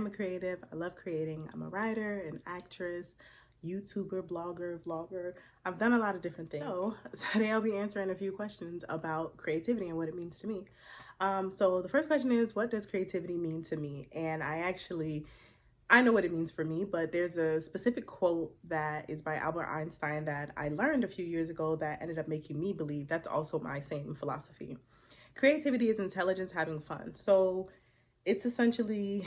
a creative. I love creating. I'm a writer, an actress, YouTuber, blogger, vlogger. I've done a lot of different things. So today I'll be answering a few questions about creativity and what it means to me. So the first question is, what does creativity mean to me? And I know what it means for me, but there's a specific quote that is by Albert Einstein that I learned a few years ago that ended up making me believe that's also my same philosophy. Creativity is intelligence having fun. So it's essentially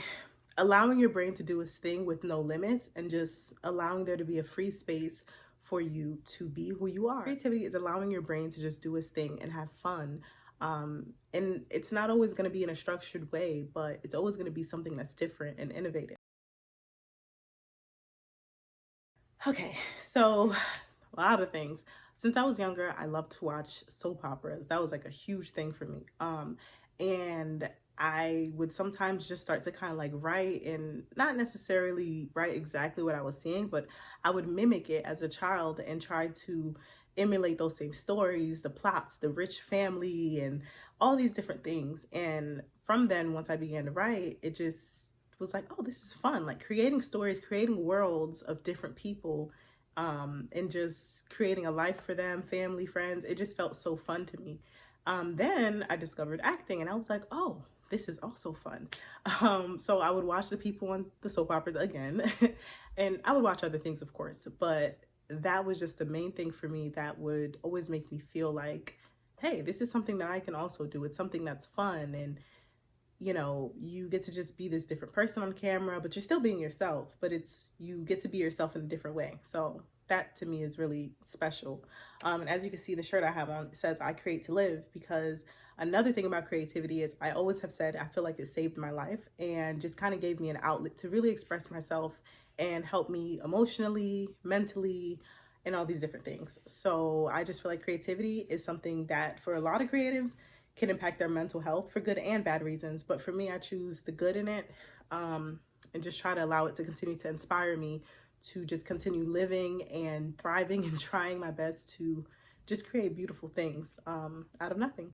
allowing your brain to do its thing with no limits and just allowing there to be a free space for you to be who you are. Creativity is allowing your brain to just do its thing and have fun. And it's not always going to be in a structured way, but it's always going to be something that's different and innovative. Okay, so a lot of things. Since I was younger, I loved to watch soap operas. That was like a huge thing for me. And I would sometimes just start to kind of like write and not necessarily write exactly what I was seeing, but I would mimic it as a child and try to emulate those same stories, the plots, the rich family, and all these different things. And from then, once I began to write, it just was like, oh, this is fun. Like creating stories, creating worlds of different people, and just creating a life for them, family, friends. It just felt so fun to me. Then I discovered acting and I was like, oh, this is also fun. So I would watch the people on the soap operas again, and I would watch other things, of course, but that was just the main thing for me that would always make me feel like, hey, this is something that I can also do. It's something that's fun, and you know, you get to just be this different person on camera, but you're still being yourself, but you get to be yourself in a different way. So that to me is really special. And as you can see, the shirt I have on, it says, I create to live, because another thing about creativity is I always have said, I feel like it saved my life and just kind of gave me an outlet to really express myself and help me emotionally, mentally, and all these different things. So I just feel like creativity is something that for a lot of creatives can impact their mental health for good and bad reasons. But for me, I choose the good in it, and just try to allow it to continue to inspire me to just continue living and thriving and trying my best to just create beautiful things out of nothing.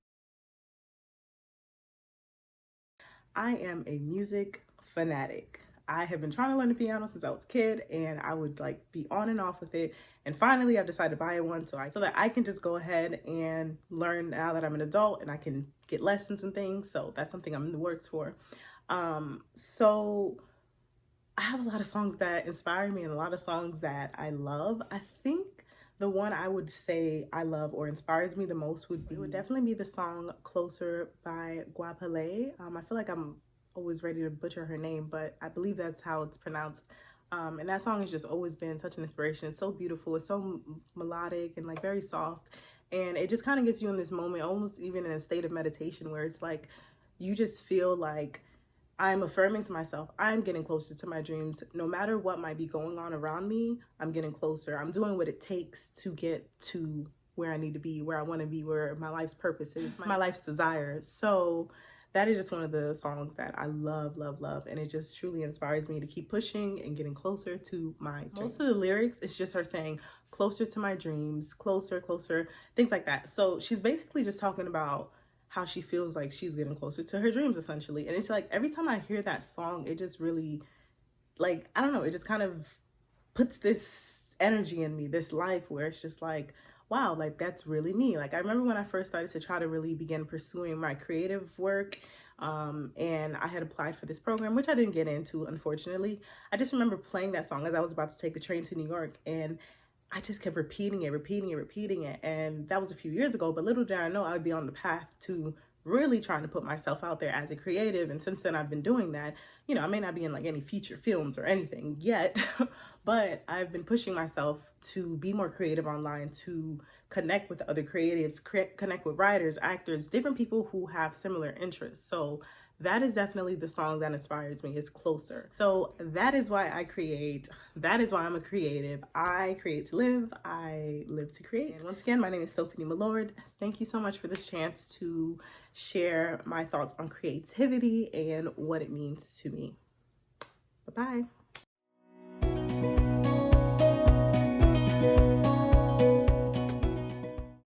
I am a music fanatic. I have been trying to learn the piano since I was a kid, and I would like be on and off with it. And finally, I've decided to buy one so that I can just go ahead and learn now that I'm an adult and I can get lessons and things. So that's something I'm in the works for. So I have a lot of songs that inspire me and a lot of songs that I love. I think the one I would say I love or inspires me the most would definitely be the song Closer by Guapale. I feel like I'm always ready to butcher her name, but I believe that's how it's pronounced. And that song has just always been such an inspiration. It's so beautiful. It's so melodic and like very soft. And it just kind of gets you in this moment, almost even in a state of meditation, where it's like you just feel like I'm affirming to myself, I'm getting closer to my dreams. No matter what might be going on around me, I'm getting closer. I'm doing what it takes to get to where I need to be, where I want to be, where my life's purpose is, my life's desire. So that is just one of the songs that I love, love, love. And it just truly inspires me to keep pushing and getting closer to my dreams. Most of the lyrics, it's just her saying, closer to my dreams, closer, closer, things like that. So she's basically just talking about how she feels like she's getting closer to her dreams, essentially. And it's like every time I hear that song, it just really, like, I don't know, it just kind of puts this energy in me, this life where it's just like, wow, like that's really me. Like I remember when I first started to try to really begin pursuing my creative work, and I had applied for this program, which I didn't get into, unfortunately. I just remember playing that song as I was about to take the train to New York, and I just kept repeating it. And that was a few years ago, but little did I know I would be on the path to really trying to put myself out there as a creative. And since then I've been doing that. You know, I may not be in like any feature films or anything yet, but I've been pushing myself to be more creative online, to connect with other creatives, connect with writers, actors, different people who have similar interests. So that is definitely the song that inspires me, is Closer. So that is why I create. That is why I'm a creative. I create to live. I live to create. And once again, my name is Sophonie Milord. Thank you so much for this chance to share my thoughts on creativity and what it means to me. Bye-bye.